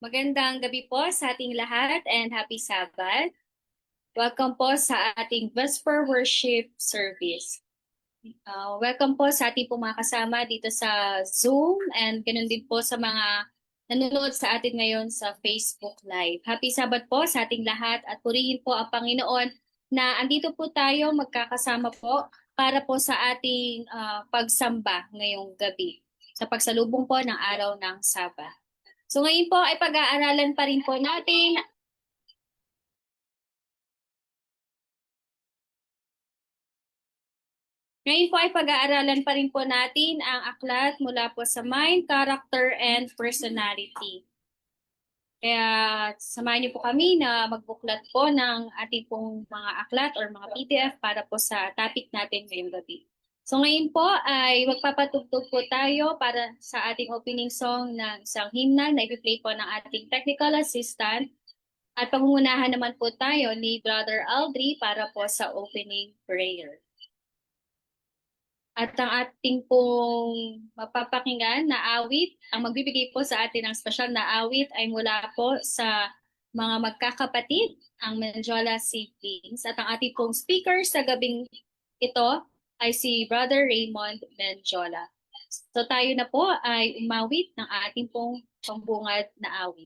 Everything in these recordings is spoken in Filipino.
Magandang gabi po sa ating lahat and happy Sabbath. Welcome po sa ating Vesper Worship Service. Welcome po sa ating po mga kasama dito sa Zoom and ganun din po sa mga nanonood sa atin ngayon sa Facebook Live. Happy Sabbath po sa ating lahat at purihin po ang Panginoon na andito po tayo magkakasama po para po sa ating pagsamba ngayong gabi sa pagsalubong po ng araw ng Sabat. So ngayon po ay pag-aaralan pa rin po natin. Ngayon po ay pag-aaralan pa rin po natin ang aklat mula po sa Mind, Character, and Personality. Kaya samahan niyo po kami na magbuklat po ng ating pong mga aklat or mga PDF para po sa topic natin ngayong gabi. So ngayon po ay magpapatugtog po tayo para sa ating opening song ng isang hymnal na ipi-play po ng ating technical assistant. At pangungunahan naman po tayo ni Brother Aldri para po sa opening prayer. At ang ating pong mapapakinggan na awit, ang magbibigay po sa atin ng special na awit ay mula po sa mga magkakapatid, ang Menjola siblings. At ang ating pong speaker sa gabing ito ay si Brother Raymond Menjola. So tayo na po ay umawit ng ating pong pambungad na awit.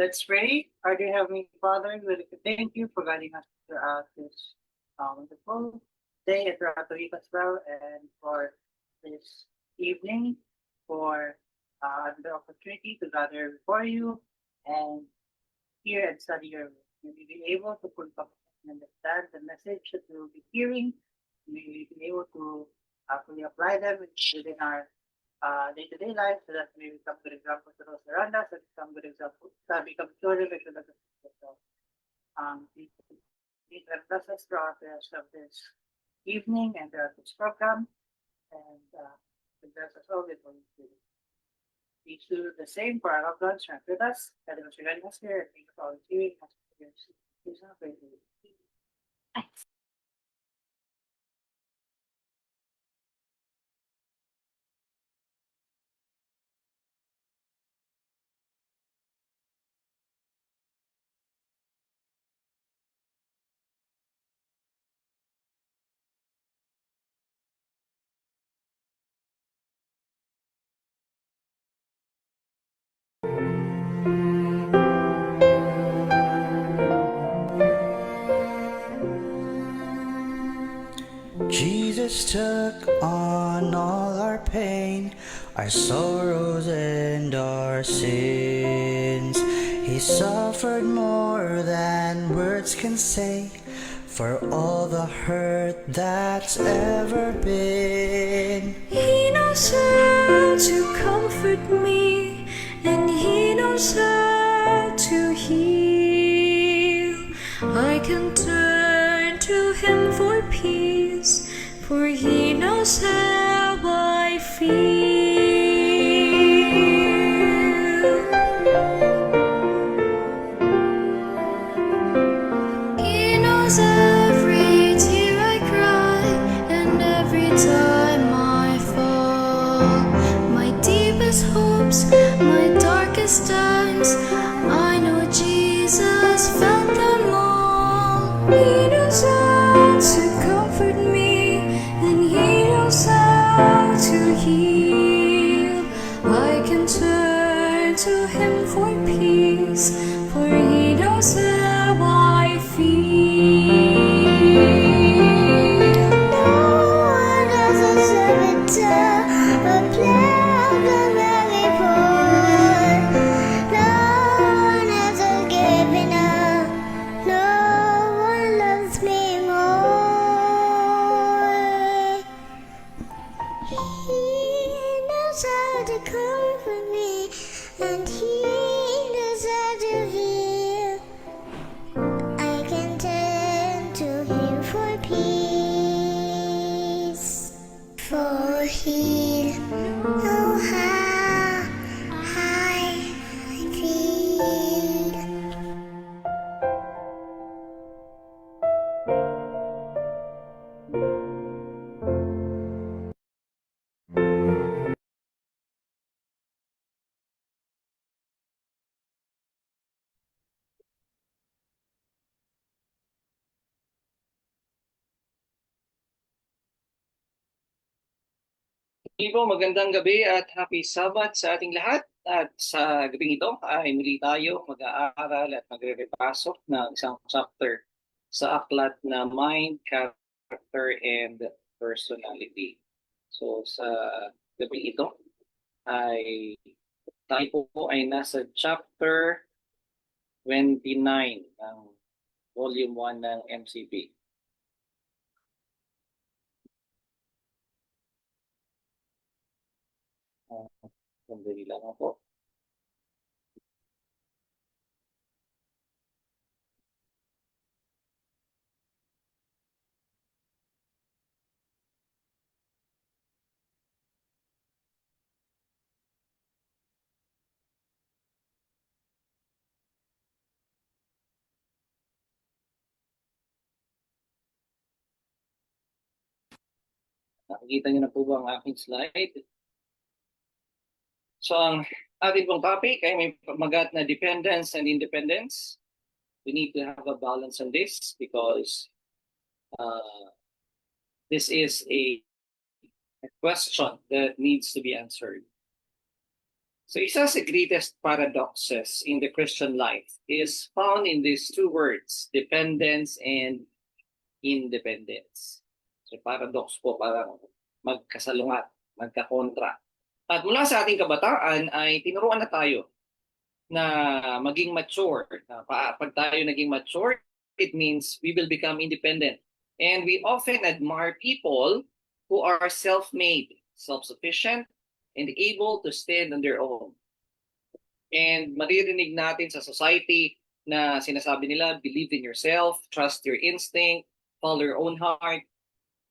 Let's pray. Our dear Heavenly Father, we like to thank you for guiding us throughout this wonderful day and throughout the week as well, and for this evening, for the opportunity to gather before you and hear and study your word. May we be able to fully comprehend and understand the message that we will be hearing. May we be able to fully apply them within our day-to-day life so that we become good examples to those around us and become good examples, become children of the so, please bless us throughout the rest of this evening and throughout this program, and bless us all with Holy Spirit. Please do the same for our loved ones who are with us, and those regarding us here, and thank you for all viewing us. Please not pray. took on all our pain, our sorrows and our sins. He suffered more than words can say for all the hurt that's ever been. He knows how to comfort me, and He knows how to heal. I can turn to Him for peace, for He knows how I feel. He knows every tear I cry, and every time I fall. My deepest hopes, my darkest times, I know Jesus felt them all. He knows how to comfort me, and He knows how to heal. I can turn to Him for peace, for He knows how I feel. No one else has ever done a plan of every poor. No one else has given up. No one loves me more. He knows how to comfort me, and He knows how to heal. I can turn to Him for peace, for He'll know how I feel. Ivo, magandang gabi at happy Sabbath sa ating lahat. At sa gabing ito ay muli tayo mag-aaral at magre-repasok ng isang chapter sa aklat na Mind, Character, and Personality. So sa gabing ito ay tayo po ay nasa chapter 29 ng Volume 1 ng MCP. Sandali lang ako. Nakikita niyo na po ba ang aking slide? So ang ating pong topic ay may pamagat na dependence and independence. We need to have a balance on this because this is a question that needs to be answered. So isa sa greatest paradoxes in the Christian life is found in these two words, dependence and independence. So paradox po, parang magkasalungat, magkakontra. At mula sa ating kabataan ay tinuruan na tayo na maging mature. Pag tayo naging mature, it means we will become independent. And we often admire people who are self-made, self-sufficient, and able to stand on their own. And maririnig natin sa society na sinasabi nila, believe in yourself, trust your instinct, follow your own heart.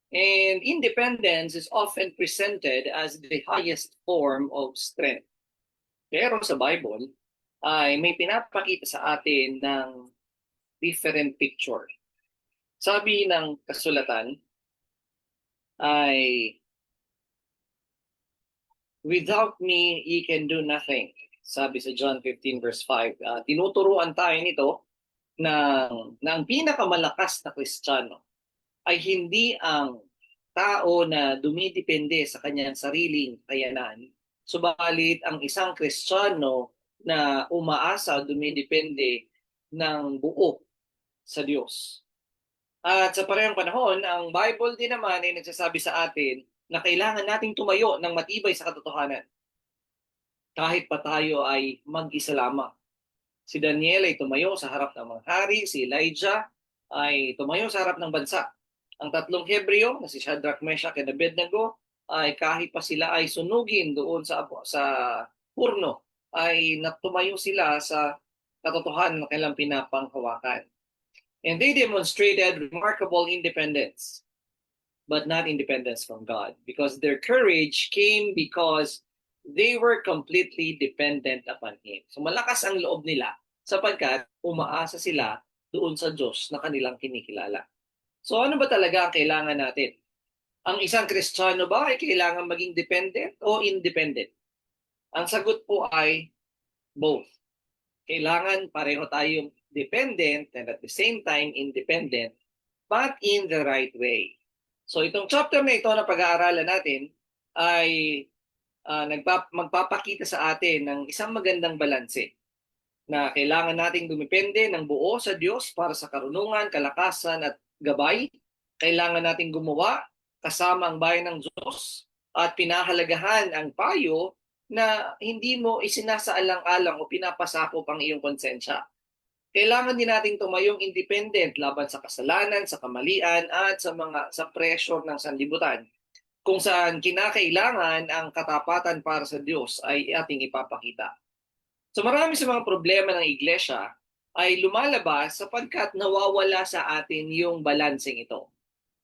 And independence is often presented as the highest form of strength. Pero sa Bible, ay may pinapakita sa atin ng different picture. Sabi ng kasulatan ay, without me, ye can do nothing. Sabi sa John 15 verse 5. Tinuturuan tayo nito na ang pinakamalakas na Kristiyano ay hindi ang tao na dumidepende sa kanyang sariling kayanan. Subalit ang isang Kristiyano na umaasa, dumidepende ng buo sa Diyos. At sa parehong panahon, ang Bible din naman ay nagsasabi sa atin na kailangan nating tumayo ng matibay sa katotohanan kahit pa tayo ay mag-isa lamang. Si Daniel ay tumayo sa harap ng mga hari, si Elijah ay tumayo sa harap ng bansa. Ang tatlong Hebreo na si Shadrach, Meshach, and Abednego ay kahit pa sila ay sunugin doon sa purno, ay natumayo sila sa katotohanan na kailang pinapanghawakan. And they demonstrated remarkable independence, but not independence from God, because their courage came because they were completely dependent upon Him. So malakas ang loob nila sapagkat umaasa sila doon sa Diyos na kanilang kinikilala. So ano ba talaga ang kailangan natin? Ang isang Kristiyano ba ay kailangan maging dependent o independent? Ang sagot po ay both. Kailangan pareho tayong dependent and at the same time independent, but in the right way. So itong chapter na ito na pag-aaralan natin ay magpapakita sa atin ng isang magandang balanse na kailangan nating dumepende ng buo sa Diyos para sa karunungan, kalakasan at gabay. Kailangan nating gumawa kasama ang bayan ng Diyos at pinahalagahan ang payo na hindi mo isinasaalang-alang o pinapasakop ang iyong konsensya. Kailangan din nating tumayong independent laban sa kasalanan, sa kamalian at sa pressure ng sanlibutan. Kung saan kinakailangan ang katapatan para sa Diyos ay ating ipapakita. So marami sa mga problema ng iglesia ay lumalabas sapagkat nawawala sa atin yung balanseng ito.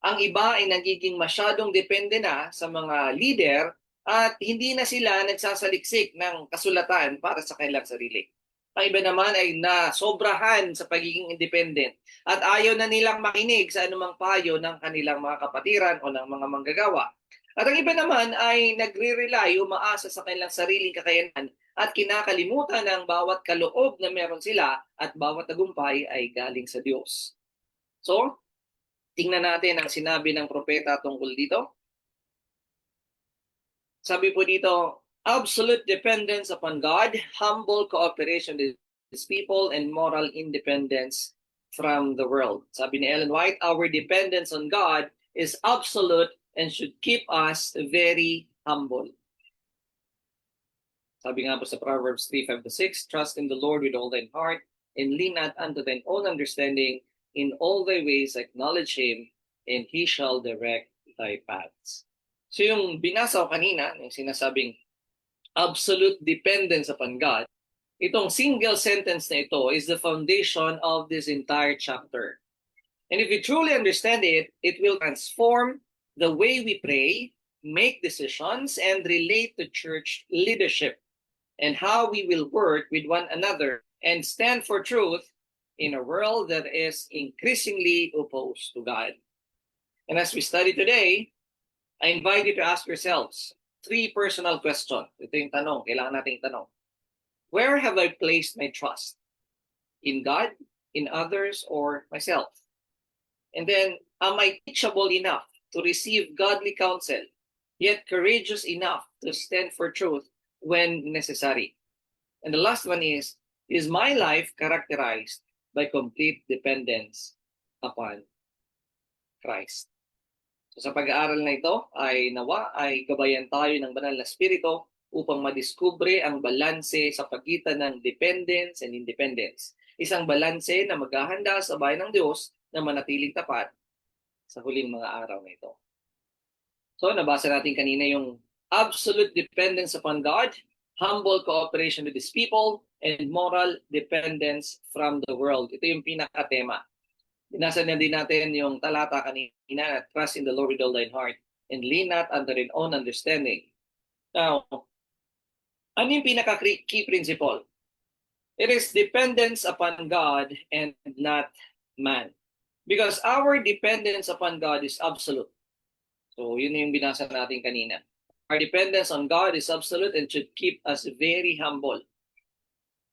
Ang iba ay nagiging masyadong depende na sa mga leader at hindi na sila nagsasaliksik ng kasulatan para sa kanilang sarili. Ang iba naman ay nasobrahan sa pagiging independent at ayaw na nilang makinig sa anumang payo ng kanilang mga kapatiran o ng mga manggagawa. At ang iba naman ay nagre-rely, umaasa sa kanilang sariling kakayanan at kinakalimutan ng bawat kaloob na meron sila at bawat tagumpay ay galing sa Diyos. So, tingnan natin ang sinabi ng propeta tungkol dito. Sabi po dito, absolute dependence upon God, humble cooperation with His people, and moral independence from the world. Sabi ni Ellen White, our dependence on God is absolute and should keep us very humble. Sabi nga po sa Proverbs 3:5-6, trust in the Lord with all thine heart, and lean not unto thine own understanding. In all thy ways acknowledge Him, and He shall direct thy paths. So yung binasa ko kanina, yung sinasabing absolute dependence upon God, itong single sentence na ito is the foundation of this entire chapter. And if you truly understand it, it will transform the way we pray, make decisions, and relate to church leadership, and how we will work with one another and stand for truth in a world that is increasingly opposed to God. And as we study today, I invite you to ask yourselves 3 personal questions. Ito yung tanong, kailangan nating tanong. Where have I placed my trust? In God, in others, or myself? And then, am I teachable enough to receive godly counsel, yet courageous enough to stand for truth when necessary? And the last one is my life characterized by complete dependence upon Christ? So sa pag-aaral na ito ay nawa ay gabayan tayo ng banal na spirito upang madiskubre ang balanse sa pagitan ng dependence and independence. Isang balanse na maghahanda sa bayan ng Diyos na manatiling tapat sa huling mga araw na ito. So nabasa natin kanina yung absolute dependence upon God, humble cooperation with His people, and moral dependence from the world. Ito yung pinaka-tema. Binasa na din natin yung talata kanina, trust in the Lord with all thine heart and lean not unto thine own understanding. Now, ano yung pinaka-key principle? It is dependence upon God and not man. Because our dependence upon God is absolute. So, yun yung binasa natin kanina. Our dependence on God is absolute and should keep us very humble.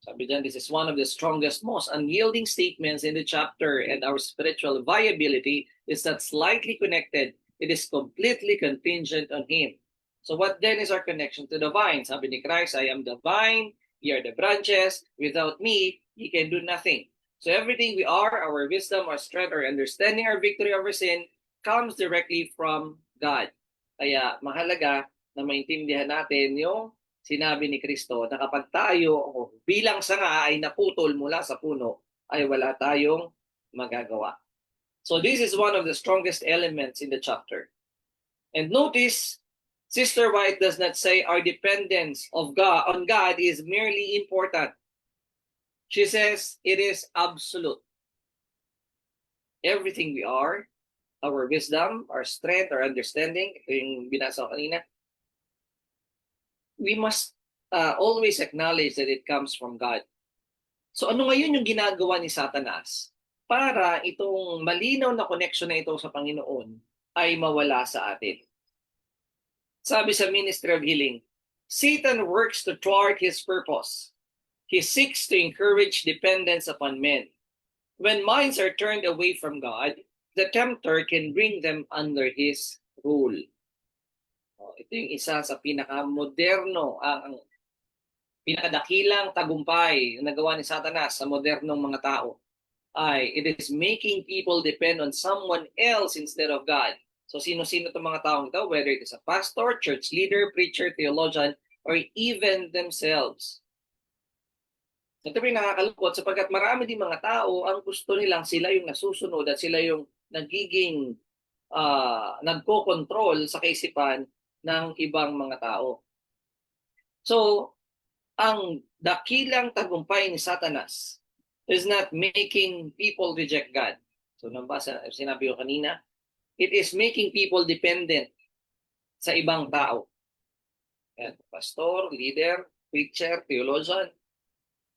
Sabi dyan, this is one of the strongest, most unyielding statements in the chapter, and our spiritual viability is not slightly connected. It is completely contingent on Him. So what then is our connection to the vine? Sabi ni Christ, I am the vine, ye are the branches. Without me, ye can do nothing. So everything we are, our wisdom, our strength, our understanding, our victory over sin, comes directly from God. Kaya mahalaga na maintindihan natin yung sinabi ni Kristo na kapag tayo bilang sanga ay naputol mula sa puno, ay wala tayong magagawa. So this is one of the strongest elements in the chapter. And notice, Sister White does not say our dependence of God on God is merely important. She says it is absolute. Everything we are, our wisdom, our strength, our understanding, ito yung binasa ko kanina, we must always acknowledge that it comes from God. So ano ngayon yung ginagawa ni Satanas para itong malinaw na connection na ito sa Panginoon ay mawala sa atin? Sabi sa Ministry of Healing, Satan works to thwart his purpose. He seeks to encourage dependence upon men. When minds are turned away from God, the tempter can bring them under his rule. Ito yung isa sa pinakamoderno, ang pinakadakilang tagumpay na nagawa ni Satanas sa modernong mga tao. It is making people depend on someone else instead of God. So sino-sino itong mga taong ito, whether it is a pastor, church leader, preacher, theologian, or even themselves. Ito yung nakakalungkot sapagkat marami din mga tao ang gusto nilang sila yung nasusunod at sila yung nagiging nagko-control sa kaisipan ng ibang mga tao. So, ang dakilang tagumpay ni Satanas is not making people reject God. So, nabasa, sinabi ko kanina, it is making people dependent sa ibang tao. Pastor, leader, preacher, theologian,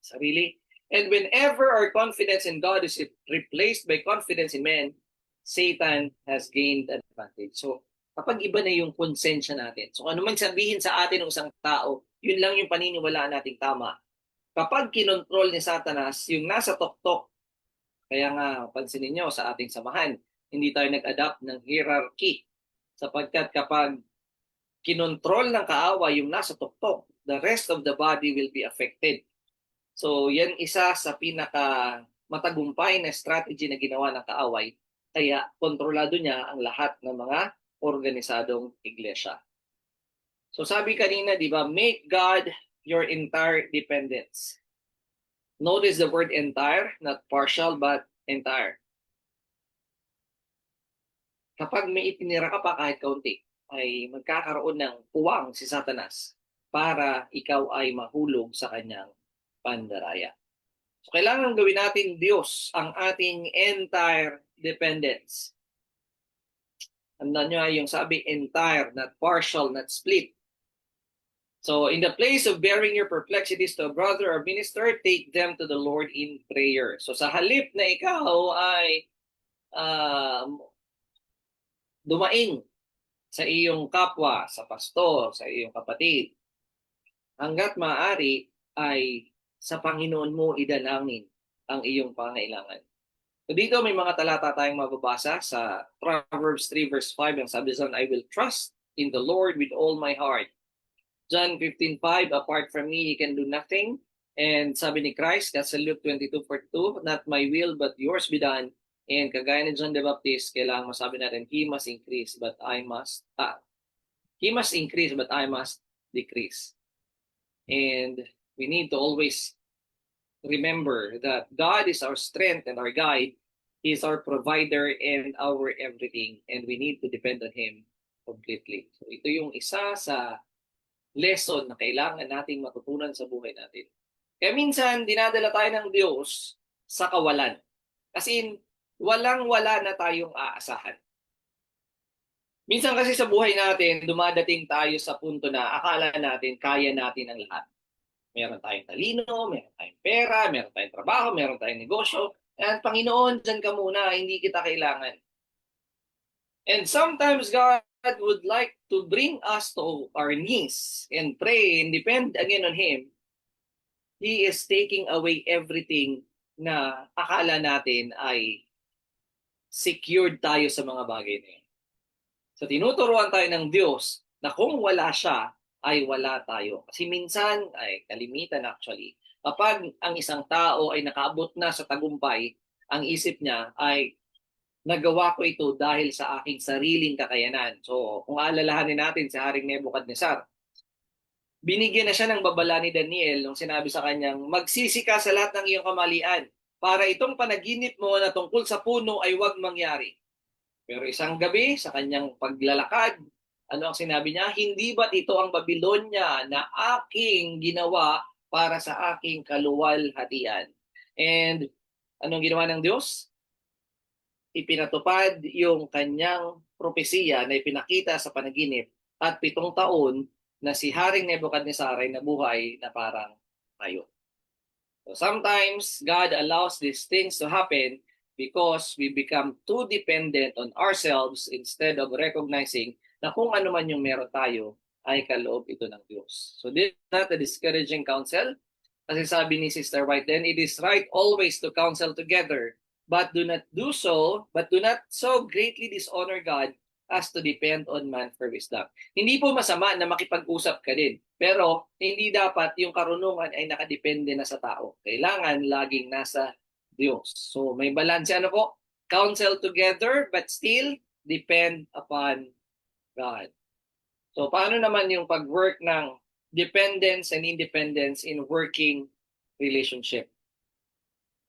sarili. And whenever our confidence in God is replaced by confidence in men, Satan has gained advantage. So, kapag iba na yung konsensya natin, so ano man sabihin sa atin ng isang tao, yun lang yung paniniwalaan nating tama. Kapag kinontrol ni Satanas yung nasa tuktok, kaya nga pansinin nyo sa ating samahan, hindi tayo nag-adapt ng hierarchy. Sapagkat kapag kinontrol ng kaaway yung nasa tuktok, the rest of the body will be affected. So, yan isa sa pinaka matagumpay na strategy na ginawa ng kaaway. Kaya kontrolado niya ang lahat ng mga organisadong iglesia. So, sabi kanina, di ba, make God your entire dependence. Notice the word entire, not partial, but entire. Kapag may itinira ka pa kahit kaunti, ay magkakaroon ng puwang si Satanas para ikaw ay mahulog sa kanyang pandaraya. So, kailangan gawin natin Diyos ang ating entire dependence. Tandaan nyo yung sabi entire, not partial, not split. So, in the place of bearing your perplexities to a brother or minister, take them to the Lord in prayer. So, sa halip na ikaw ay dumaing sa iyong kapwa, sa pastor, sa iyong kapatid, hanggat maaari ay sa Panginoon mo idalangin ang iyong pangailangan. So dito may mga talata tayong mababasa sa Proverbs 3 verse 5. Ang sabi doon, I will trust in the Lord with all my heart. John 15:5, apart from me, he can do nothing. And sabi ni Christ, sa Luke 22:42, not my will but yours be done. And kagaya ni John the Baptist, kailangan masabi natin, he must increase but I must decrease. And we need to always remember that God is our strength and our guide. He is our provider and our everything. And we need to depend on Him completely. So ito yung isa sa lesson na kailangan nating matutunan sa buhay natin. Kaya minsan, dinadala tayo ng Diyos sa kawalan. Kasi walang-wala na tayong aasahan. Minsan kasi sa buhay natin, dumadating tayo sa punto na akala natin kaya natin ang lahat. Meron tayong talino, meron tayong pera, meron tayong trabaho, meron tayong negosyo. At Panginoon, dyan ka muna, hindi kita kailangan. And sometimes God would like to bring us to our knees and pray and depend again on Him. He is taking away everything na akala natin ay secured tayo sa mga bagay na yun. So tinuturuan tayo ng Diyos na kung wala siya, ay wala tayo. Kasi minsan, ay kalimitan actually, Kapag ang isang tao ay nakaabot na sa tagumpay, ang isip niya ay nagawa ko ito dahil sa aking sariling kakayanan. So, kung aalalahanin natin si Haring Nebukadnezar, binigyan na siya ng babala ni Daniel nung sinabi sa kanyang, magsisi ka sa lahat ng iyong kamalian para itong panaginip mo na tungkol sa puno ay huwag mangyari. Pero isang gabi, sa kanyang paglalakad, ano ang sinabi niya? Hindi ba't ito ang Babylonia na aking ginawa para sa aking kaluwalhatian? And anong ginawa ng Diyos? Ipinatupad yung kanyang propesiya na ipinakita sa panaginip at 7 taon na si Haring Nebukadnezar ay nabuhay na parang tayo. So sometimes God allows these things to happen because we become too dependent on ourselves instead of recognizing na kung ano man yung meron tayo ay kaloob ito ng Diyos. So this is not a discouraging counsel. Kasi sabi ni Sister White then, it is right always to counsel together, but do not so greatly dishonor God as to depend on man for wisdom. Hindi po masama na makipag-usap ka din, pero hindi dapat yung karunungan ay nakadepende na sa tao. Kailangan laging nasa Diyos. So may balance ano po? Counsel together but still depend upon God. So paano naman yung pag-work ng dependence and independence in working relationship?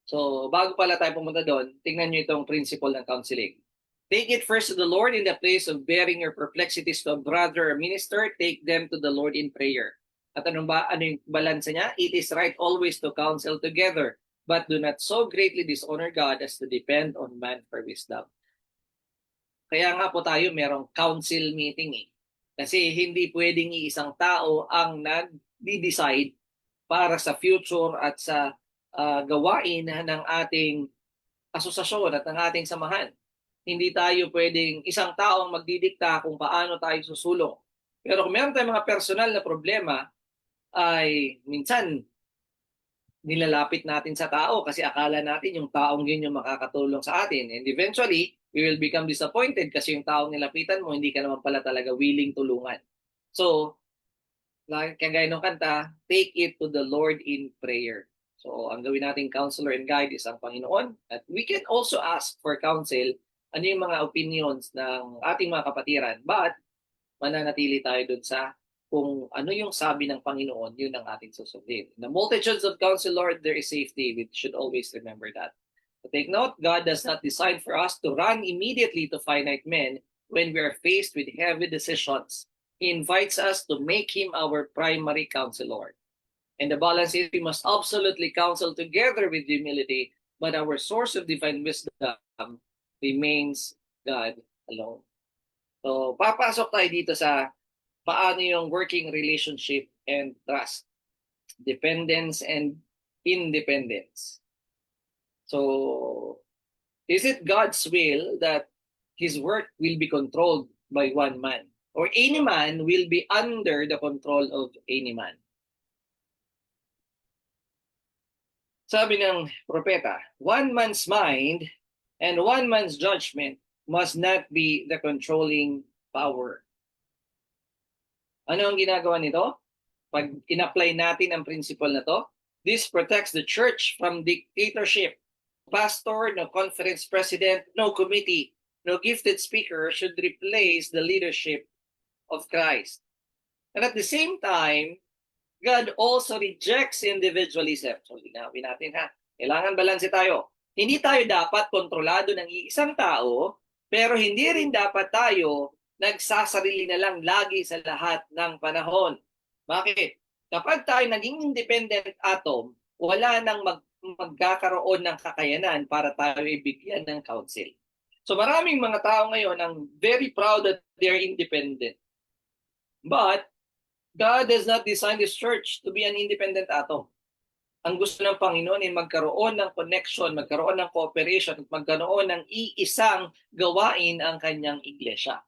So bago pala tayo pumunta doon, tingnan nyo itong principle ng counseling. Take it first to the Lord in the place of bearing your perplexities to a brother or minister. Take them to the Lord in prayer. At ano yung balansa niya? It is right always to counsel together, but do not so greatly dishonor God as to depend on man for wisdom. Kaya nga po tayo merong council meeting eh. Kasi hindi pwedeng isang tao ang nag-decide para sa future at sa gawain ng ating asosasyon at ng ating samahan. Hindi tayo pwedeng isang tao ang magdidikta kung paano tayo susulong. Pero kung meron tayong mga personal na problema, ay minsan nilalapit natin sa tao kasi akala natin yung taong yun yung makakatulong sa atin. And eventually, we will become disappointed kasi yung taong nilapitan mo, hindi ka naman pala talaga willing tulungan. So, kagaya ng kanta, take it to the Lord in prayer. So, ang gawin nating counselor and guide is ang Panginoon. At we can also ask for counsel, ano yung mga opinions ng ating mga kapatiran. But, mananatili tayo dun sa kung ano yung sabi ng Panginoon, yun ang ating susundin. In the multitudes of counsel, Lord, there is safety. We should always remember that. So take note, God does not decide for us to run immediately to finite men when we are faced with heavy decisions. He invites us to make Him our primary counselor. And the balance is we must absolutely counsel together with humility, but our source of divine wisdom remains God alone. So, papasok tayo dito sa paano yung working relationship and trust, dependence and independence. So, is it God's will that His work will be controlled by one man? Or any man will be under the control of any man? Sabi ng propeta, one man's mind and one man's judgment must not be the controlling power. Ano ang ginagawa nito? Pag in-apply natin ang principle na to, this protects the church from dictatorship. Pastor, no conference president, no committee, no gifted speaker should replace the leadership of Christ. And at the same time, God also rejects individualism. So, linawin natin ha. Kailangan balanse tayo. Hindi tayo dapat kontrolado ng isang tao, pero hindi rin dapat tayo nagsasarili na lang lagi sa lahat ng panahon. Bakit? Kapag tayo naging independent atom, wala nang magkakaroon ng kakayanan para tayo ibigyan ng counsel. So maraming mga tao ngayon ang very proud that they're independent. But God has not designed this church to be an independent atom. Ang gusto ng Panginoon ay magkaroon ng connection, magkaroon ng cooperation, at magkaroon ng iisang gawain ang kanyang iglesia.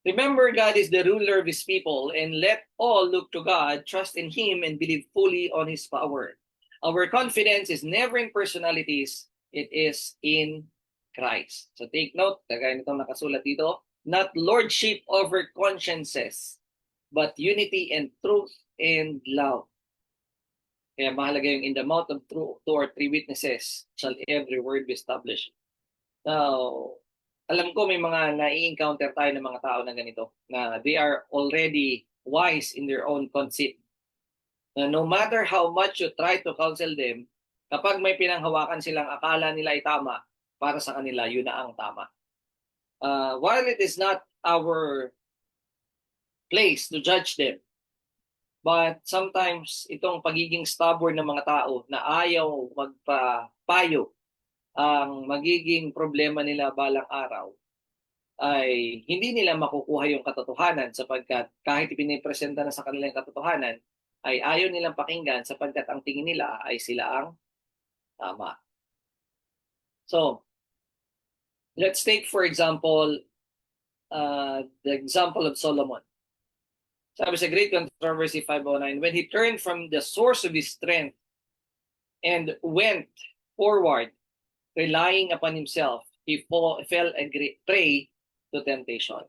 Remember, God is the ruler of His people, and let all look to God, trust in Him, and believe fully on His power. Our confidence is never in personalities, it is in Christ. So take note, kagaya nitong nakasulat dito, not lordship over consciences, but unity and truth and love. Kaya mahalaga yung in the mouth of two or three witnesses shall every word be established. Now, alam ko may mga nai-encounter tayo ng mga tao na ganito, na they are already wise in their own conceit. Na no matter how much you try to counsel them, kapag may pinanghawakan silang akala nila ay tama, para sa kanila, yun na ang tama. While it is not our place to judge them, but sometimes itong pagiging stubborn ng mga tao na ayaw magpapayo ang magiging problema nila balang araw ay hindi nila makukuha yung katotohanan sapagkat kahit ipinipresenta na sa kanila yung katotohanan ay ayaw nilang pakinggan sapagkat ang tingin nila ay sila ang tama. So, let's take for example the example of Solomon. Sabi sa Great Controversy 509, when he turned from the source of his strength and went forward, relying upon himself, he fell a prey to temptation.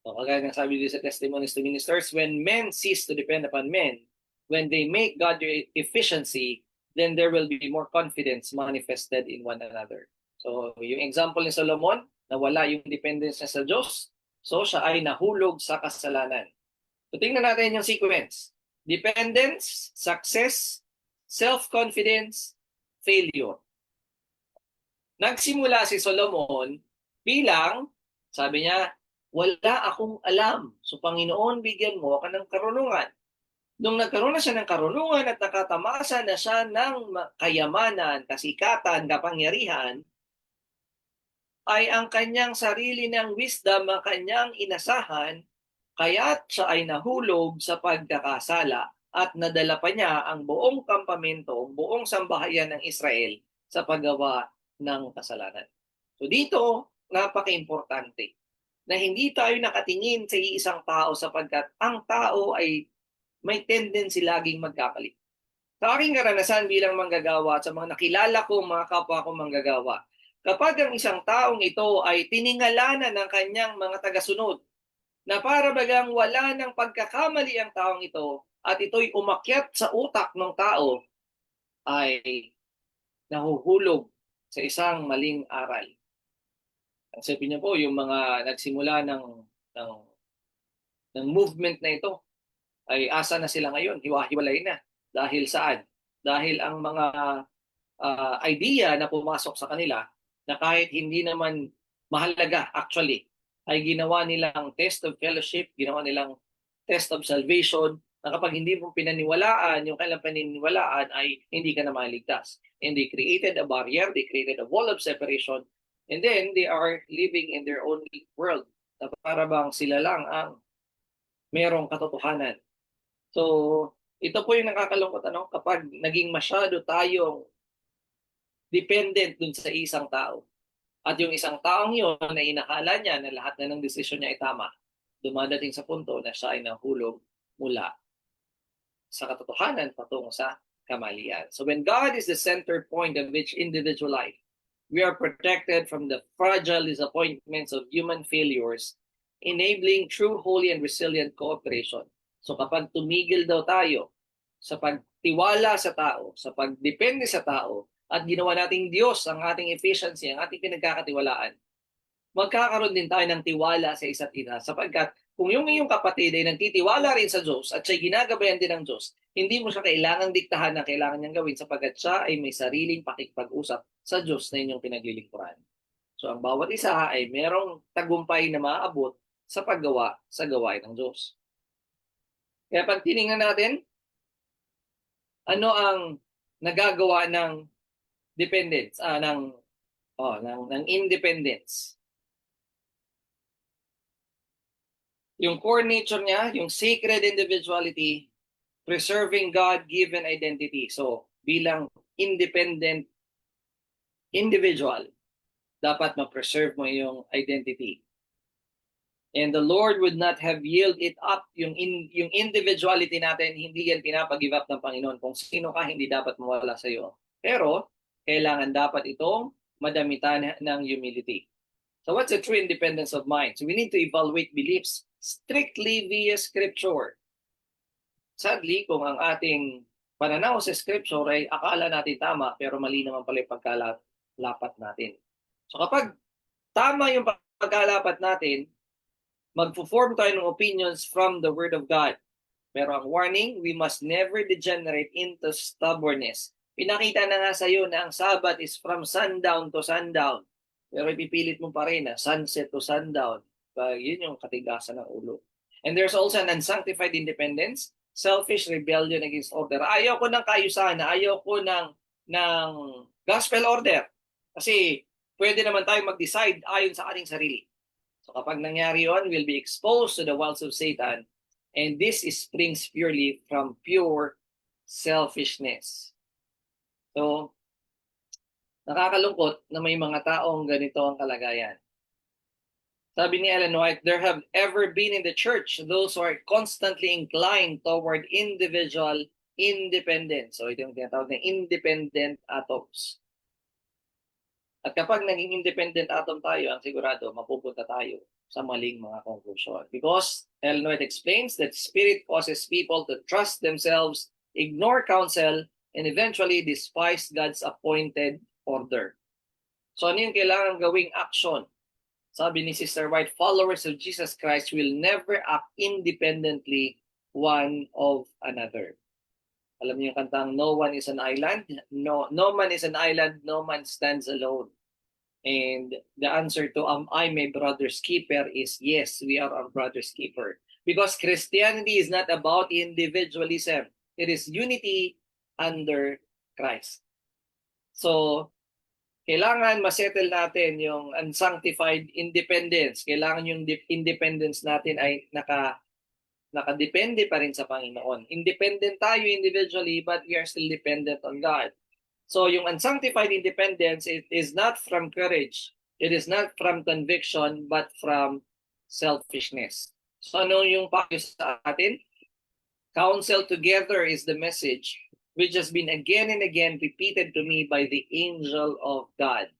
So, kagaya ng sabi dito sa Testimonies to Ministers, when men cease to depend upon men, when they make God their efficiency, then there will be more confidence manifested in one another. So, yung example ni Solomon, na wala yung dependence niya sa Diyos, so siya ay nahulog sa kasalanan. So, tingnan natin yung sequence. Dependence, success, self-confidence, failure. Nagsimula si Solomon bilang, sabi niya, wala akong alam. So Panginoon, bigyan mo ako ng karunungan. Nung nagkaroon na siya ng karunungan at nakatamasa na siya ng kayamanan, kasikatan, kapangyarihan, ay ang kanyang sarili ng wisdom, ang kanyang inasahan, kaya't siya ay nahulog sa pagkakasala at nadala pa niya ang buong kampamento, buong sambahayan ng Israel sa paggawa ng kasalanan. So dito, napaka-importante na hindi tayo nakatingin sa isang tao sapagkat ang tao ay may tendency laging magkakali. Sa aking karanasan bilang manggagawa, sa mga nakilala ko, mga kapwa ko manggagawa, kapag ang isang taong ito ay tiningalanan ng kanyang mga tagasunod, na para bagang wala ng pagkakamali ang taong ito at ito'y umakyat sa utak ng tao, ay nahuhulog sa isang maling aral. Ang sabi niyo po, yung mga nagsimula ng movement na ito, ay asa na sila ngayon, hiwa-hiwalay na. Dahil saan? Dahil ang mga idea na pumasok sa kanila, na kahit hindi naman mahalaga actually, ay ginawa nilang test of fellowship, ginawa nilang test of salvation, na kapag hindi mo pinaniwalaan, yung kailang paniniwalaan ay hindi ka na maligtas. And they created a barrier, they created a wall of separation, and then they are living in their own world. Na para bang sila lang ang merong katotohanan. So, ito po yung nakakalungkot, kapag naging masyado tayong dependent dun sa isang tao. At yung isang taong yun na inakala niya na lahat na ng desisyon niya ay tama, dumadating sa punto na siya ay nahulog mula sa katotohanan patungo sa kamalian. So when God is the center point of each individual life, we are protected from the fragile disappointments of human failures, enabling true, holy, and resilient cooperation. So kapag tumigil daw tayo sa pagtiwala sa tao, sa pagdepende sa tao, at ginawa nating Diyos ang ating efficiency, ang ating pinagkakatiwalaan, magkakaroon din tayo ng tiwala sa isa't isa. Sapagkat kung yung iyong kapatid ay nagtitiwala rin sa Diyos at siya'y ginagabayan din ng Diyos, hindi mo siya kailangang diktahan na kailangan niyang gawin sapagkat siya ay may sariling pakikipag-usap sa Diyos na inyong pinaglilingkuran. So ang bawat isa ay merong tagumpay na maaabot sa paggawa sa gawain ng Diyos. Kaya pag tinignan natin, ano ang nagagawa ng dependence, ng independence? Yung core nature niya, yung sacred individuality, preserving God-given identity. So, bilang independent individual, dapat ma-preserve mo yung identity. And the Lord would not have yielded it up. Yung individuality natin, hindi yan pinapag-give up ng Panginoon. Kung sino ka, hindi dapat mawala sa iyo. Pero, kailangan dapat itong madamitan ng humility. So what's the true independence of mind? So we need to evaluate beliefs strictly via Scripture. Sadly, kung ang ating pananaw sa scripture ay akala natin tama pero mali naman pala yung pagkalapat natin. So kapag tama yung pagkalapat natin, magpo-form tayo ng opinions from the Word of God. Pero ang warning, we must never degenerate into stubbornness. Pinakita na nga sa iyo na ang Sabbath is from sundown to sundown. Pero ipipilit mo pa rin na sunset to sundown. Yun yung katigasan ng ulo. And there's also an unsanctified independence, selfish rebellion against order. Ayaw ko ng kaayusan, ayaw ko ng gospel order. Kasi pwede naman tayo mag-decide ayon sa ating sarili. So kapag nangyari yun, we'll be exposed to the wiles of Satan. And this springs purely from pure selfishness. So, nakakalungkot na may mga taong ganito ang kalagayan. Sabi ni Ellen White, there have ever been in the church those who are constantly inclined toward individual independence. So, ito yung tinatawag na independent atoms. At kapag naging independent atom tayo, ang sigurado, mapupunta tayo sa maling mga conclusion. Because Ellen White explains that spirit causes people to trust themselves, ignore counsel, and eventually despise God's appointed order. So ano yung kailangan gawing action? Sabi ni Sister White, followers of Jesus Christ will never act independently one of another. Alam niyo yung kantang, no one is an island, no man is an island, no man stands alone. And the answer to am I my brother's keeper is yes, we are our brother's keeper. Because Christianity is not about individualism. It is unity under Christ. So, kailangan masettle natin yung unsanctified independence. Kailangan yung independence natin ay nakadepende pa rin sa Panginoon. Independent tayo individually, but we are still dependent on God. So yung unsanctified independence, it is not from courage. It is not from conviction, but from selfishness. So ano yung payo sa atin? Counsel together is the message which has been again and again repeated to me by the angel of God.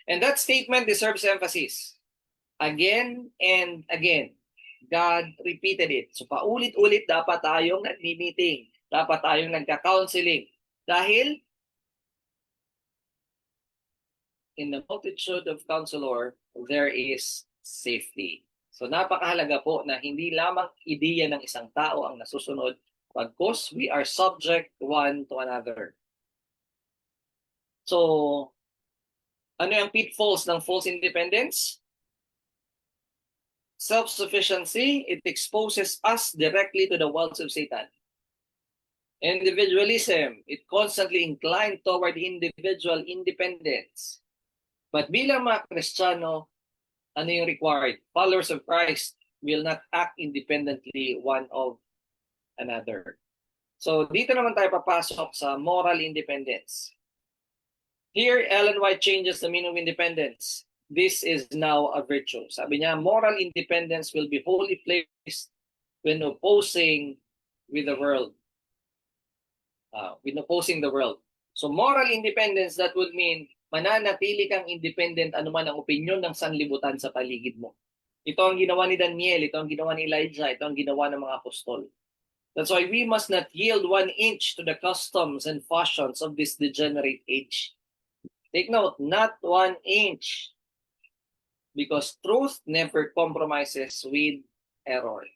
And that statement deserves emphasis. Again and again, God repeated it. So paulit-ulit dapat tayong nag-meeting, dapat tayong nagka-counseling. Dahil in the multitude of counselor, there is safety. So napakahalaga po na hindi lamang ideya ng isang tao ang nasusunod, bagkus we are subject one to another. So, ano yung pitfalls ng false independence? Self-sufficiency, it exposes us directly to the wiles of Satan. Individualism, it constantly inclined toward individual independence. But bilang mga Kristiyano, ano yung required? Followers of Christ will not act independently one of another. So dito naman tayo papasok sa moral independence. Here, Ellen White changes the meaning of independence. This is now a virtue. Sabi niya, moral independence will be wholly placed when opposing with the world. When opposing the world. So moral independence, that would mean mananatili kang independent anuman ang opinyon ng sanlibutan sa paligid mo. Ito ang ginawa ni Daniel, ito ang ginawa ni Elijah, ito ang ginawa ng mga apostol. That's why we must not yield 1 inch to the customs and fashions of this degenerate age. Take note, not 1 inch. Because truth never compromises with error.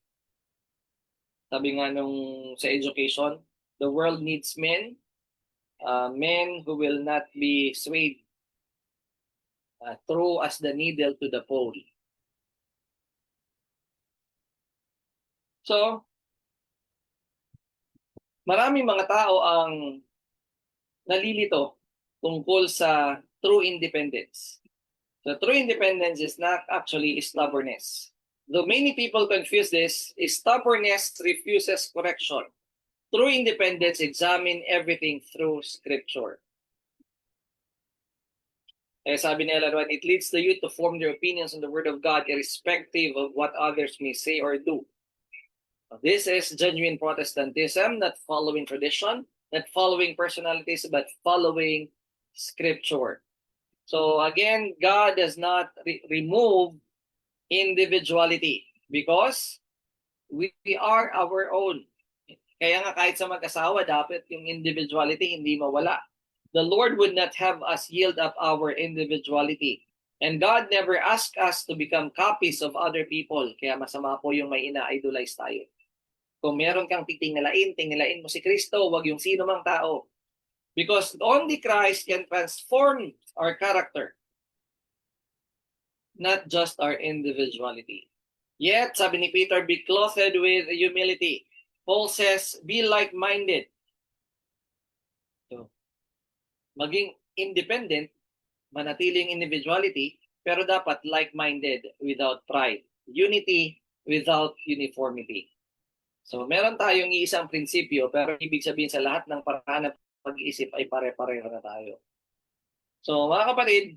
Sabi nga nung sa education, the world needs men who will not be swayed through as the needle to the pole. So, maraming mga tao ang nalilito tungkol sa true independence. So, true independence is not actually stubbornness. Though many people confuse this, stubbornness refuses correction. True independence, examine everything through Scripture. Sabi ni Ellen White, it leads the youth to form their opinions on the Word of God irrespective of what others may say or do. This is genuine Protestantism, not following tradition, not following personalities, but following Scripture. So again, God does not remove individuality because we are our own. Kaya nga kahit sa mag-asawa, dapat yung individuality hindi mawala. The Lord would not have us yield up our individuality. And God never asked us to become copies of other people. Kaya masama po yung may ina-idolize tayo. Kung meron kang tingalain mo si Kristo, wag yung sino mang tao. Because only Christ can transform our character, not just our individuality. Yet, sabi ni Peter, be clothed with humility. Paul says, be like-minded. So, maging independent, manatiling individuality, pero dapat like-minded without pride. Unity without uniformity. So, meron tayong iisang prinsipyo, pero ibig sabihin sa lahat ng paraan ng pag-iisip ay pare-pareho na tayo. So, mga kapatid,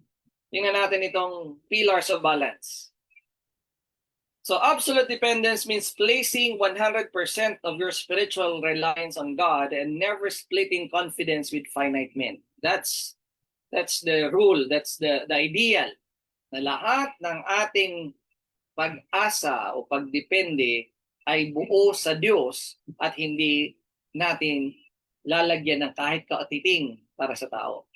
tingnan natin itong pillars of balance. So, absolute dependence means placing 100% of your spiritual reliance on God and never splitting confidence with finite men. That's the rule, that's the ideal. Na lahat ng ating pag-asa o pagdepende ay buo sa Diyos at hindi natin lalagyan ng kahit kaatiting para sa tao.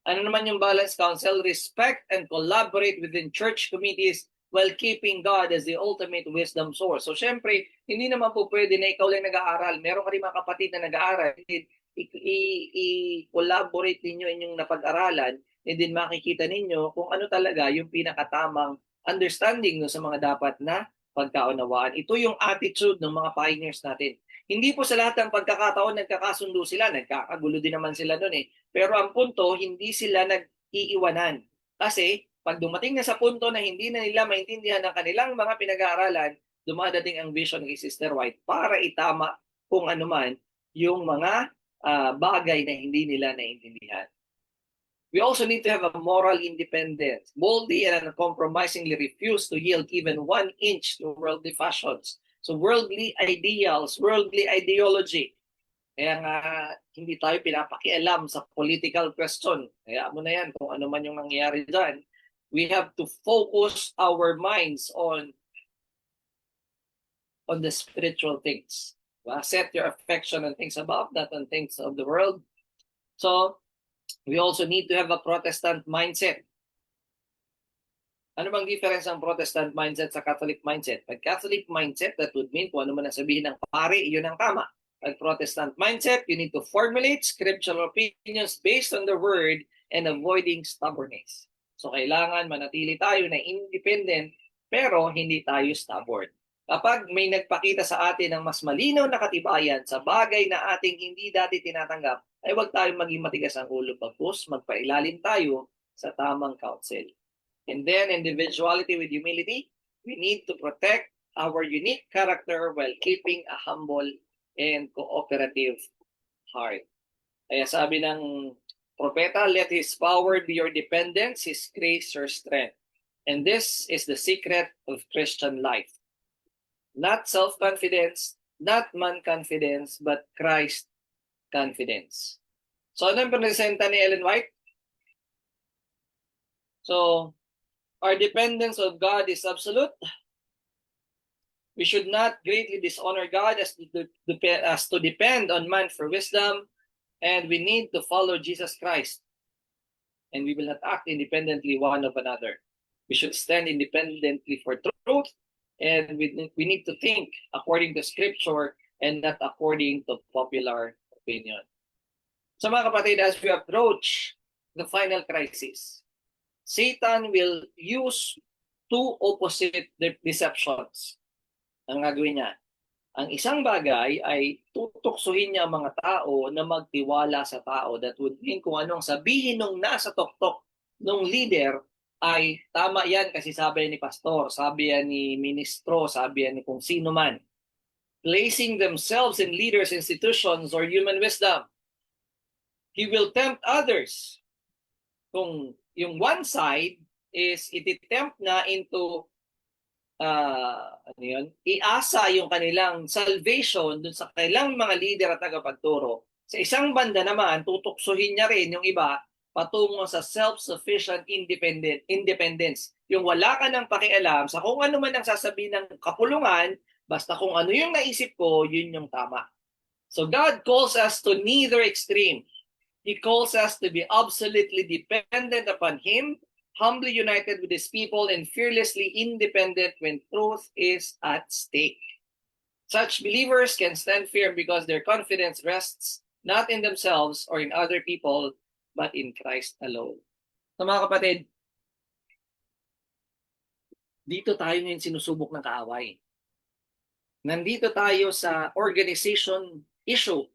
Ano naman yung balance counsel? Respect and collaborate within church committees while keeping God as the ultimate wisdom source. So syempre, hindi naman po pwede na ikaw lang nag-aaral. Meron ka rin mga kapatid na nag-aaral. I-collaborate ninyo inyong napag-aralan and then makikita ninyo kung ano talaga yung pinakatamang understanding no, sa mga dapat na pagkaunawaan. Ito yung attitude ng mga pioneers natin. Hindi po sa lahat ng pagkakataon nagkakasundo sila. Nagkakagulo din naman sila noon eh. Pero ang punto, hindi sila nag-iiwanan. Kasi pag dumating na sa punto na hindi na nila maintindihan ang kanilang mga pinag-aaralan, dumadating ang vision ni Sister White para itama kung ano man yung mga bagay na hindi nila naintindihan. We also need to have a moral independence, boldly and uncompromisingly refuse to yield even 1 inch to worldly fashions. So worldly ideals, worldly ideology. Kaya nga hindi tayo pinapakialam sa political question. Kaya mo na yan kung ano man yung nangyayari dyan. We have to focus our minds on the spiritual things. Set your affection on things above, not on things of the world. So, we also need to have a Protestant mindset. Ano bang difference ng Protestant mindset sa Catholic mindset? Pag Catholic mindset, that would mean kung ano man ang sabihin ng pare, yun ang tama. Pag Protestant mindset, you need to formulate scriptural opinions based on the word and avoiding stubbornness. So kailangan manatili tayo na independent pero hindi tayo stubborn. Kapag may nagpakita sa atin ng mas malinaw na katibayan sa bagay na ating hindi dati tinatanggap, ay huwag tayong maging matigas ang ulo pagpus, magpailalim tayo sa tamang counsel. And then individuality with humility, we need to protect our unique character while keeping a humble and cooperative heart. Kaya sabi ng propeta, let His power be your dependence, His grace your strength. And this is the secret of Christian life. Not self-confidence, not man-confidence, but Christ-confidence. So ano yung presenta ni Ellen White? So, our dependence on God is absolute. We should not greatly dishonor God as to depend on man for wisdom. And we need to follow Jesus Christ. And we will not act independently one of another. We should stand independently for truth. And we need to think according to Scripture and not according to popular opinion. So mga kapatid, as we approach the final crisis, Satan will use two opposite deceptions. Ang gagawin niya. Ang isang bagay ay tutuksuhin niya ang mga tao na magtiwala sa tao. That would mean kung anong sabihin nung nasa tuktok nung leader ay tama yan kasi sabi ni pastor, sabi yan ni ministro, sabi yan ni kung sino man. Placing themselves in leaders, institutions, or human wisdom. He will tempt others. Kung yung one side is ititempt na into iasa yung kanilang salvation dun sa kanilang mga leader at tagapagturo. Sa isang banda naman, tutuksuhin niya rin yung iba patungo sa self-sufficient independence. Yung wala ka ng pakialam sa kung ano man ang sasabihin ng kapulungan, basta kung ano yung naisip ko, yun yung tama. So God calls us to neither extreme. He calls us to be absolutely dependent upon Him, humbly united with His people, and fearlessly independent when truth is at stake. Such believers can stand firm because their confidence rests not in themselves or in other people, but in Christ alone. So mga kapatid, dito tayo ngayon sinusubok ng kaaway. Nandito tayo sa organization issue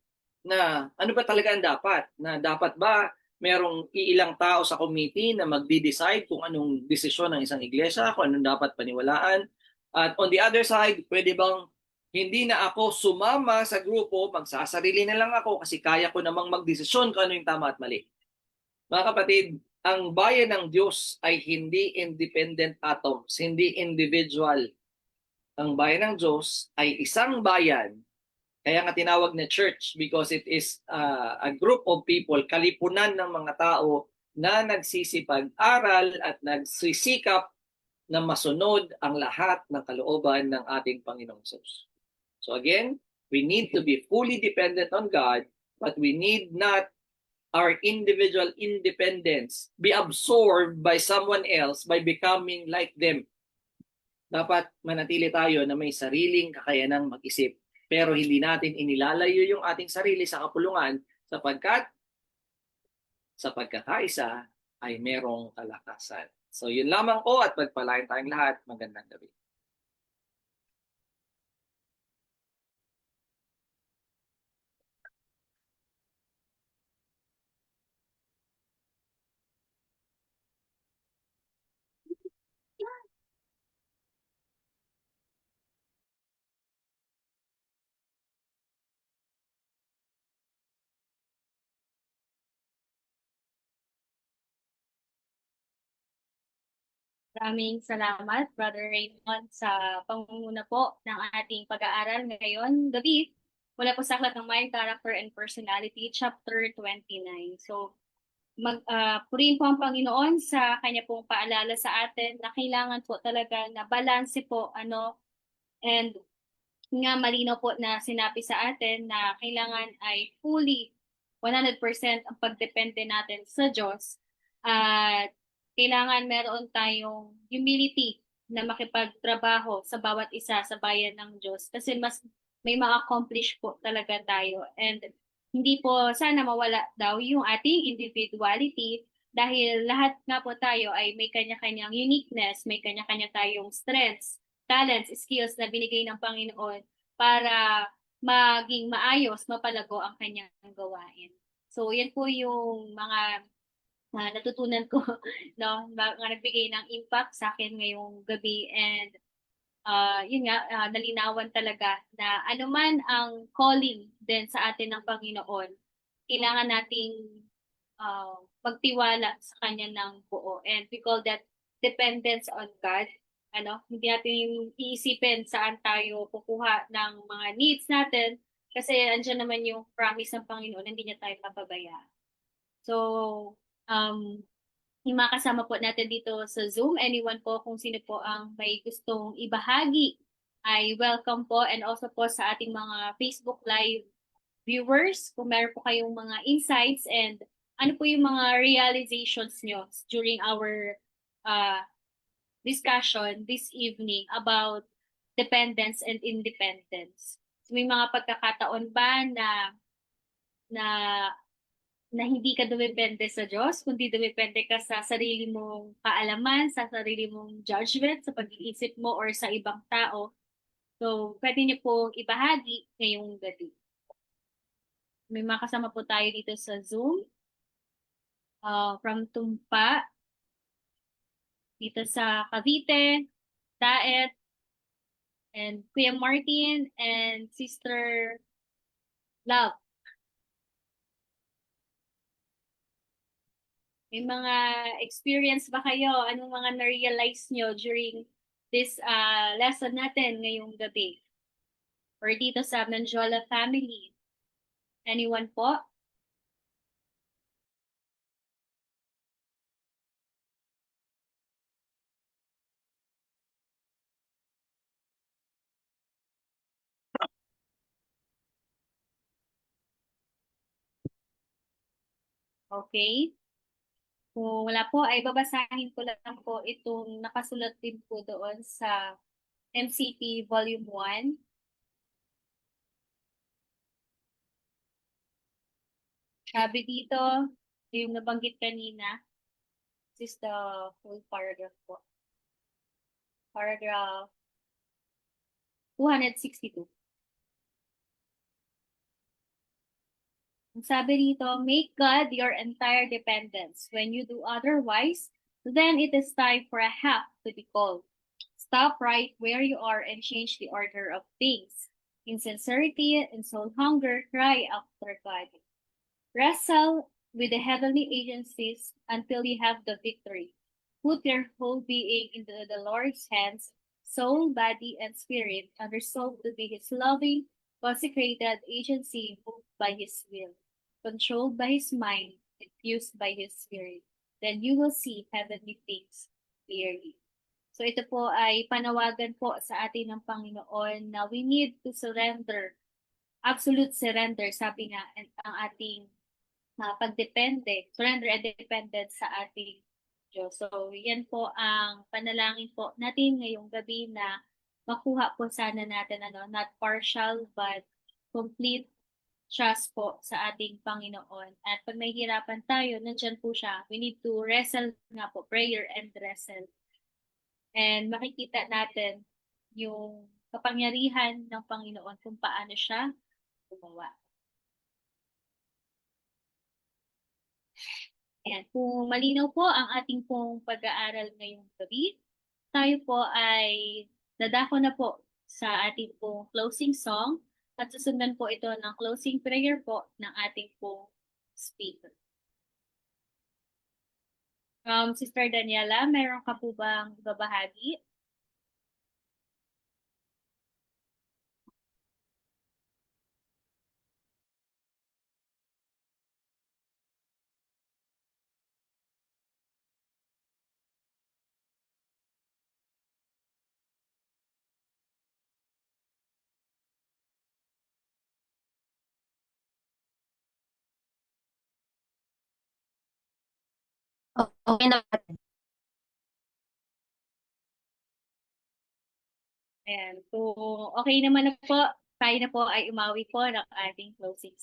na ano ba talaga ang dapat? Na dapat ba merong iilang tao sa committee na magde-decide kung anong desisyon ng isang iglesia, kung anong dapat paniwalaan? At on the other side, pwede bang hindi na ako sumama sa grupo, magsasarili na lang ako kasi kaya ko namang magdesisyon kung ano yung tama at mali. Mga kapatid, ang bayan ng Diyos ay hindi independent atoms, hindi individual. Ang bayan ng Diyos ay isang bayan, kaya nga tinawag na church because it is a group of people, kalipunan ng mga tao na nagsisipag-aral at nagsisikap na masunod ang lahat ng kalooban ng ating Panginoong Diyos. So again, we need to be fully dependent on God, but we need not our individual independence be absorbed by someone else by becoming like them. Dapat manatili tayo na may sariling kakayanang mag-isip. Pero hindi natin inilalayo yung ating sarili sa kapulungan sapagkat sa pagkakaisa ay merong kalakasan. So yun lamang po at pagpalain tayong lahat. Magandang gabi. Maraming salamat, Brother Raymond, sa pangunguna po ng ating pag-aaral ngayon gabi mula po sa Aklat ng Mind, Character, and Personality, Chapter 29. So, purihin po ang Panginoon sa kanya pong paalala sa atin na kailangan po talaga na balanse po, and nga malinaw po na sinabi sa atin na kailangan ay fully 100% ang pagdepende natin sa Diyos at kailangan meron tayong humility na makipagtrabaho sa bawat isa sa bayan ng Diyos kasi mas may ma-accomplish po talaga tayo and hindi po sana mawala daw yung ating individuality dahil lahat nga po tayo ay may kanya-kanyang uniqueness, may kanya-kanya tayong strengths, talents, skills na binigay ng Panginoon para maging maayos, mapalago ang kanyang gawain. So, yan po yung mga natutunan ko, no, mga nagbigay ng impact sa akin ngayong gabi and yun nga, nalinawan talaga na anuman ang calling din sa atin ng Panginoon, kailangan nating magtiwala sa Kanya ng buo. And we call that dependence on God. Hindi natin yung iisipin saan tayo kukuha ng mga needs natin kasi andyan naman yung promise ng Panginoon, hindi niya tayo papabayaan. So, yung mga kasama po natin dito sa Zoom, anyone po kung sino po ang may gustong ibahagi ay welcome po and also po sa ating mga Facebook Live viewers, kung meron po kayong mga insights and ano po yung mga realizations nyo during our discussion this evening about dependence and independence. So, may mga pagkakataon ba na hindi ka dumepende sa Diyos, kundi dumepende ka sa sarili mong kaalaman, sa sarili mong judgment, sa pag-iisip mo or sa ibang tao. So, pwede niyo po ibahagi ngayong gabi. May mga kasama po tayo dito sa Zoom. From Tumpa, dito sa Cavite, Daet, and Kuya Martin, and Sister Love. May mga experience ba kayo? Anong mga na-realize nyo during this lesson natin ngayong gabi? Or dito sa Manjola family? Anyone po? Okay? Kung wala po, ay babasahin ko lang po itong nakasulat din po doon sa MCP Volume 1. Sabi dito, yung nabanggit kanina, this is the full paragraph po. Paragraph 262. Ang sabi dito, make God your entire dependence. When you do otherwise, then it is time for a help to be called. Stop right where you are and change the order of things. In sincerity and soul hunger, cry after God. Wrestle with the heavenly agencies until you have the victory. Put your whole being into the Lord's hands, soul, body, and spirit, and resolve to be His loving, consecrated agency moved by His will, controlled by His mind, infused by His Spirit. Then you will see heavenly things clearly. So ito po ay panawagan po sa atin ng Panginoon na we need to surrender, absolute surrender, sabi nga, ang ating pagdepende, surrender and dependence sa ating Diyos. So yan po ang panalangin po natin ngayong gabi na makuha po sana natin not partial but complete trust po sa ating Panginoon. At pag nahihirapan tayo, nandyan po siya. We need to wrestle nga po, prayer and wrestle. And makikita natin yung kapangyarihan ng Panginoon kung paano siya gumawa. Ayan, kung malinaw po ang ating pong pag-aaral ngayong gabi, tayo po ay dadako na po sa ating pong closing song at susundan po ito ng closing prayer po ng ating pong speaker. Sister Daniela, meron ka po bang babahagi? Okay na. Ayan, kung okay naman na po, tayo na po ay umawi po ng ating closing.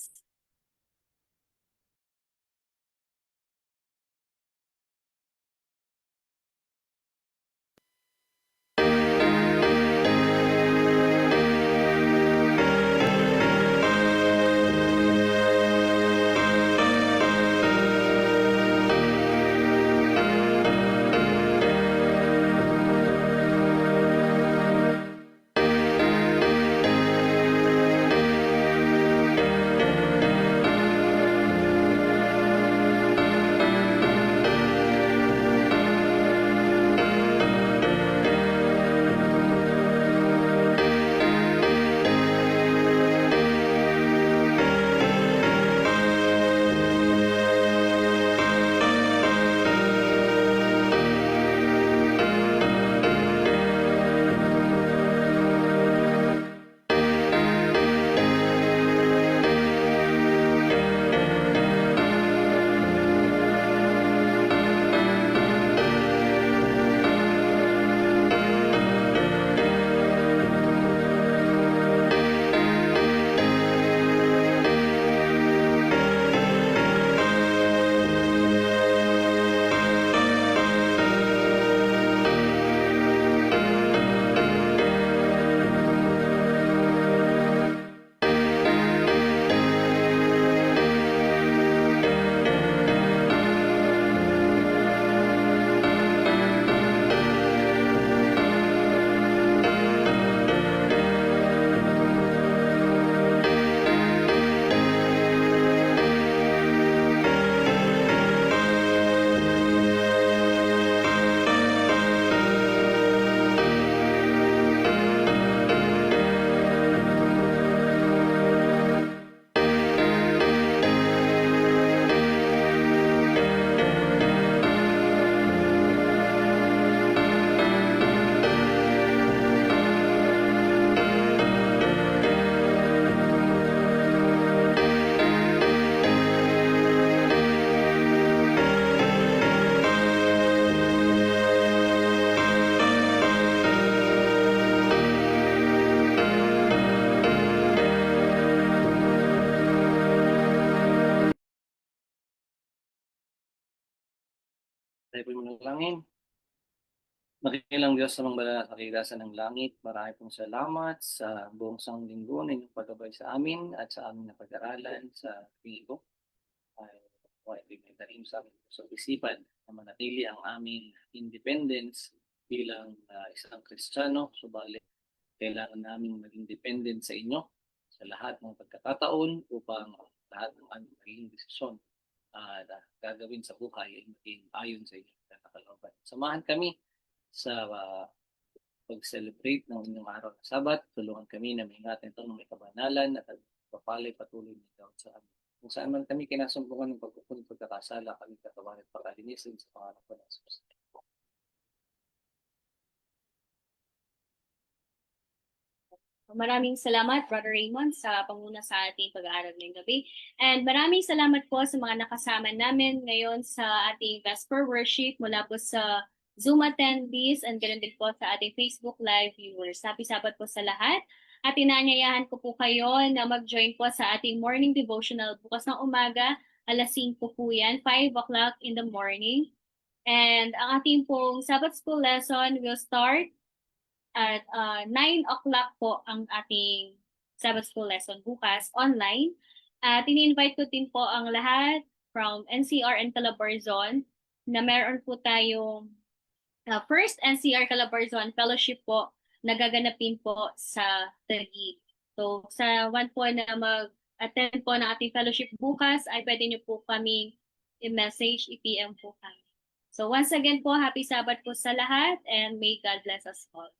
Tayo po manalangin. Makikilang Diyos sa mga banal na kaligtasan ng langit, marami pong salamat sa buong sanglinggo na inyong pagabay sa amin at sa aming napag-aralan sa linggo. Ay, may talim sa amin sa isipan na manatili ang aming independence bilang isang Kristiyano. Subalit, kailangan namin maging dependent sa inyo sa lahat ng pagkakataon upang lahat ng aming magiging desisyon na gagawin sa buhay ay maging ayon sa inyong kalooban. Samahan kami sa pag-celebrate ng inyong araw ng Sabat. Tulungan kami na maingatan ito ng may kabanalan at papalay patuloy nito sa amin. Kung saan man kami kinasumpungan ng pagkukunin pagkakasala, kami katawan at pagkalinisin sa pangalan ko ng Jesus. Maraming salamat, Brother Raymond, sa panguna sa ating pag-aaral ngayong gabi. And maraming salamat po sa mga nakasama namin ngayon sa ating Vesper Worship mula po sa Zoom attendees and ganoon din po sa ating Facebook Live viewers. Happy Sabat po sa lahat. At inaanyayahan ko po kayo na mag-join po sa ating morning devotional bukas ng umaga. Alas 5 po yan, 5 o'clock in the morning. And ang ating pong Sabbath School lesson will start at 9 o'clock po ang ating Sabbath School lesson bukas online. At ini-invite ko din po ang lahat from NCR and Calabarzon na meron po tayong first NCR Calabarzon Fellowship po nagaganapin po sa Taguig. So sa one po na mag-attend po ng ating fellowship bukas ay pwede niyo po kami i-message, i-PM po kami. So once again po, happy Sabbath po sa lahat and may God bless us all.